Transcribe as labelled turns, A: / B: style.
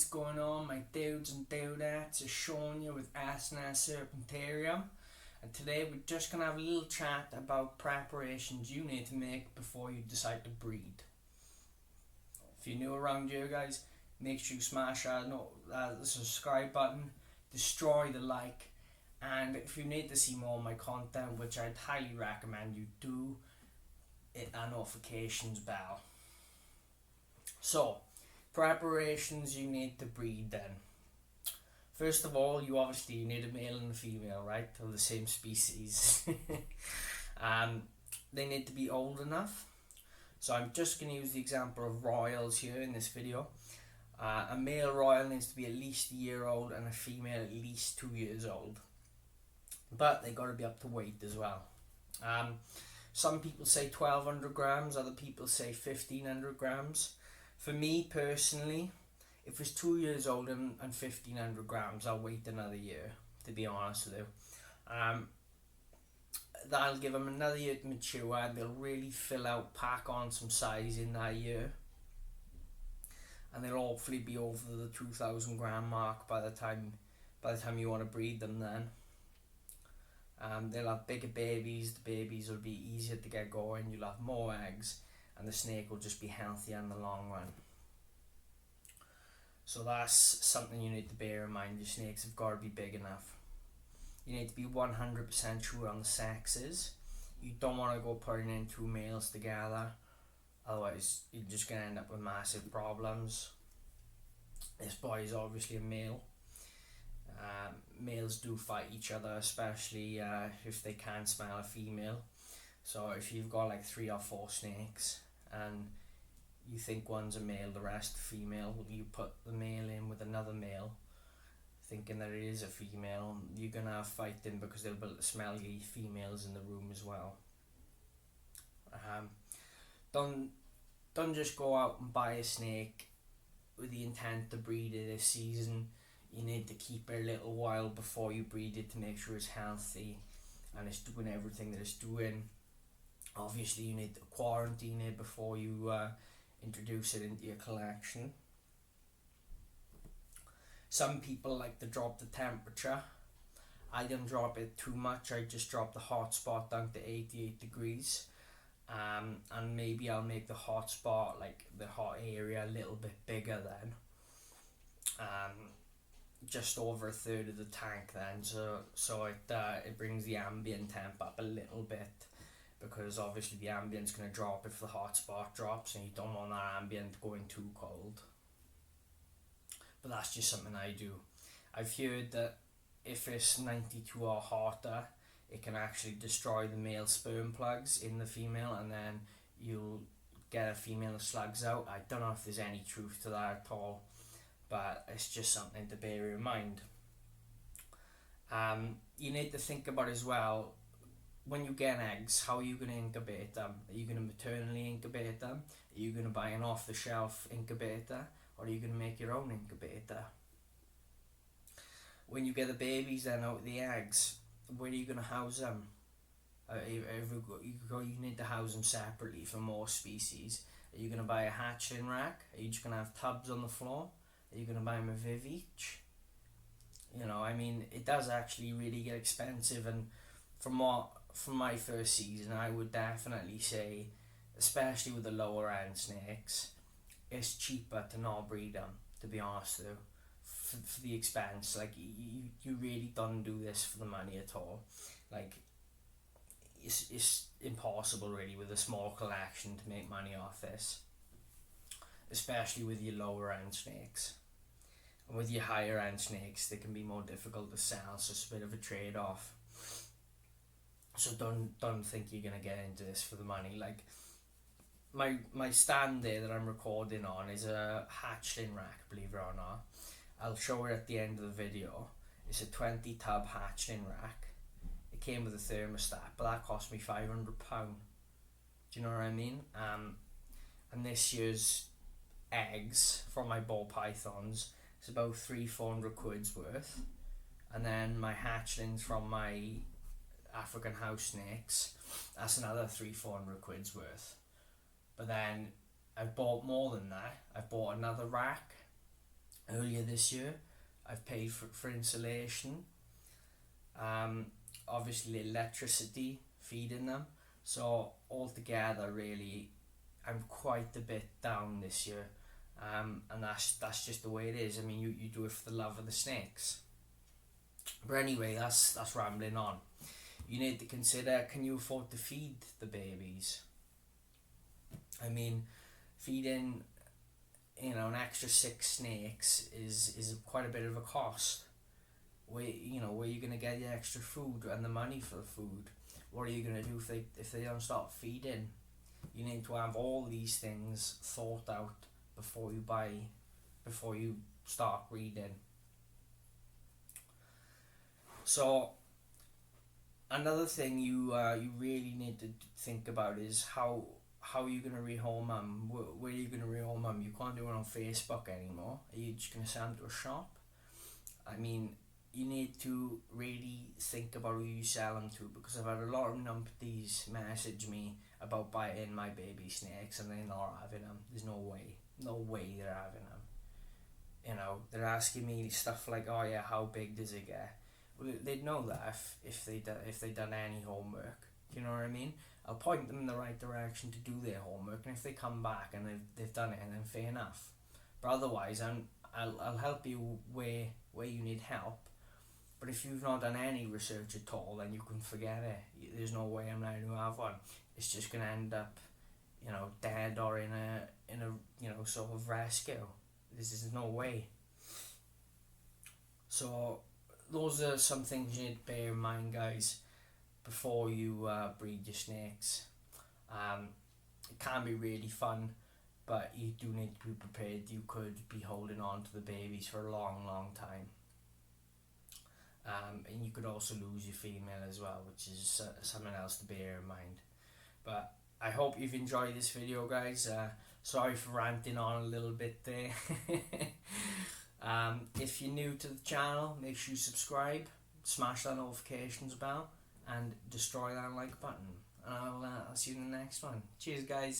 A: What's going on, my dudes and dudettes? It's Sean here with Asna Serpentarium, and today we're just going to have a little chat about preparations you need to make before you decide to breed. If you're new around here, guys, make sure you smash the subscribe button, destroy the like, and if you need to see more of my content, which I'd highly recommend you do, hit that notifications bell. So, preparations you need to breed then. First of all, you need a male and a female, right, of the same species. They need to be old enough. So I'm just going to use the example of royals here in this video. A male royal needs to be at least a year old and a female at least 2 years old. But they got to be up to weight as well. Some people say 1200 grams, other people say 1500 grams. For me personally, if it's 2 years old and 1500 grams, I'll wait another year, to be honest with you. That'll give them another year to mature and they'll really pack on some size in that year. And they'll hopefully be over the 2000 gram mark by the time you want to breed them then. They'll have bigger babies, the babies will be easier to get going, you'll have more eggs, and the snake will just be healthier in the long run. So that's something you need to bear in mind. Your snakes have got to be big enough. You need to be 100% sure on the sexes. You don't want to go putting in two males together, otherwise you're just going to end up with massive problems. This boy is obviously a male. Males do fight each other, especially if they can't smell a female. So if you've got like 3 or 4 snakes and you think one's a male, the rest female, you put the male in with another male thinking that it is a female, you're going to have fighting because they'll be able to smell the females in the room as well. Don't just go out and buy a snake with the intent to breed it this season. You need to keep it a little while before you breed it to make sure it's healthy and it's doing everything that it's doing. Obviously you need to quarantine it before you introduce it into your collection. Some people like to drop the temperature. I don't drop it too much, I just drop the hot spot down to 88 degrees. And maybe I'll make the hot spot, like the hot area, a little bit bigger then. Just over a third of the tank then, so it brings the ambient temp up a little bit, because obviously the ambient's going to drop if the hot spot drops and you don't want that ambient going too cold. But that's just something I do. I've heard that if it's 92 or hotter, it can actually destroy the male sperm plugs in the female and then you'll get a female slugs out. I don't know if there's any truth to that at all, but it's just something to bear in mind. You need to think about as well, when you get eggs, how are you going to incubate them? Are you going to maternally incubate them? Are you going to buy an off-the-shelf incubator? Or are you going to make your own incubator? When you get the babies then out of the eggs, where are you going to house them? You need to house them separately for more species. Are you going to buy a hatchling rack? Are you just going to have tubs on the floor? Are you going to buy them a viv each? You know, I mean, it does actually really get expensive, and from my first season, I would definitely say, especially with the lower end snakes, it's cheaper to not breed them, to be honest with you, for the expense. Like, you really don't do this for the money at all. Like, it's impossible really with a small collection to make money off this, especially with your lower end snakes. And with your higher end snakes, they can be more difficult to sell, so it's a bit of a trade-off. So don't think you're gonna get into this for the money. Like, my stand there that I'm recording on is a hatchling rack, believe it or not. I'll show it at the end of the video. It's a 20 tub hatchling rack. It came with a thermostat, but that cost me £500. Do you know what I mean? And this year's eggs from my ball pythons is about 300-400 quid's worth. And then my hatchlings from my African house snakes, that's another 300-400 quid's worth. But then I've bought more than that. I've bought another rack earlier this year. I've paid for insulation, obviously electricity, feeding them. So altogether, really, I'm quite a bit down this year, and that's just the way it is. I mean, you do it for the love of the snakes. But anyway, that's rambling on. You need to consider: can you afford to feed the babies? I mean, feeding an extra 6 snakes is quite a bit of a cost. Where you gonna get the extra food and the money for the food? What are you gonna do if they don't start feeding? You need to have all these things thought out before you start breeding. So another thing you really need to think about is how you're gonna rehome them. Where are you gonna rehome them? You can't do it on Facebook anymore. Are you just gonna send them to a shop? I mean, you need to really think about who you sell them to, because I've had a lot of numpties message me about buying my baby snakes and they're not having them. There's no way they're having them. They're asking me stuff like, oh yeah, how big does it get? Well, they'd know that if they'd done any homework. You know what I mean? I'll point them in the right direction to do their homework, and if they come back and they've done it, then fair enough. But otherwise, I'll help you where you need help. But if you've not done any research at all, then you can forget it. There's no way I'm letting you have one. It's just gonna end up, dead or in a sort of rescue. This is no way. So those are some things you need to bear in mind, guys, before you breed your snakes. It can be really fun, but you do need to be prepared. You could be holding on to the babies for a long time. And you could also lose your female as well, which is something else to bear in mind. But I hope you've enjoyed this video, guys. Sorry for ranting on a little bit there. If you're new to the channel, make sure you subscribe, smash that notifications bell, and destroy that like button. And I'll see you in the next one. Cheers, guys.